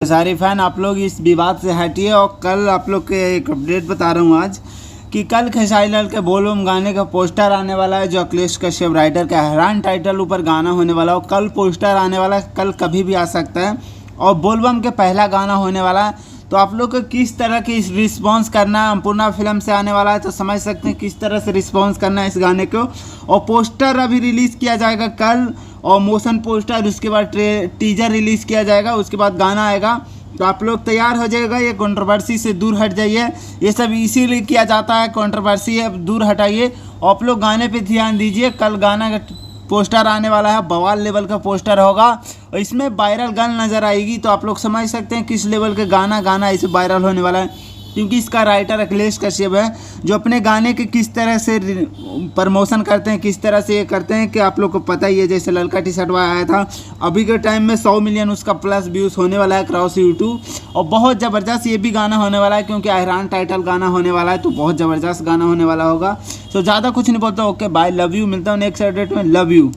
सारे फैन आप लोग इस विवाद से हटिए और कल आप लोग के एक अपडेट बता रहा हूँ आज कि कल खेसारी लाल के बोल बम गाने का पोस्टर आने वाला है, जो अखिलेश कश्यप राइटर का हैरान टाइटल ऊपर गाना होने वाला हो। कल पोस्टर आने वाला है, कल कभी भी आ सकता है और बोल बम के पहला गाना होने वाला है। तो आप लोग को किस तरह की रिस्पॉन्स करना है, अम्पुर्णा फिल्म से आने वाला है तो समझ सकते हैं किस तरह से रिस्पॉन्स करना है इस गाने को। और पोस्टर अभी रिलीज़ किया जाएगा कल, और मोशन पोस्टर, उसके बाद टीजर रिलीज़ किया जाएगा, उसके बाद गाना आएगा। तो आप लोग तैयार हो जाएगा, ये कंट्रोवर्सी से दूर हट जाइए। ये सब इसीलिए किया जाता है, कंट्रोवर्सी है, दूर हटाइए। आप लोग गाने पे ध्यान दीजिए। कल गाना का पोस्टर आने वाला है, बवाल लेवल का पोस्टर होगा और इसमें वायरल गर्ल नज़र आएगी। तो आप लोग समझ सकते हैं किस लेवल के गाना इसे वायरल होने वाला है, क्योंकि इसका राइटर अखिलेश कश्यप है, जो अपने गाने के किस तरह से प्रमोशन करते हैं, किस तरह से ये करते हैं कि आप लोग को पता ही है। जैसे लड़का टी शर्ट आया था, अभी के टाइम में 100 मिलियन उसका प्लस व्यूज़ होने वाला है क्रॉस यूट्यूब। और बहुत ज़बरदस्त ये भी गाना होने वाला है, क्योंकि हैरान टाइटल गाना होने वाला है, तो बहुत ज़बरदस्त गाना होने वाला होगा। तो ज़्यादा कुछ नहीं बोलता। ओके बाय, लव यू, मिलता हूँ नेक्स्ट अपडेट में। Love you.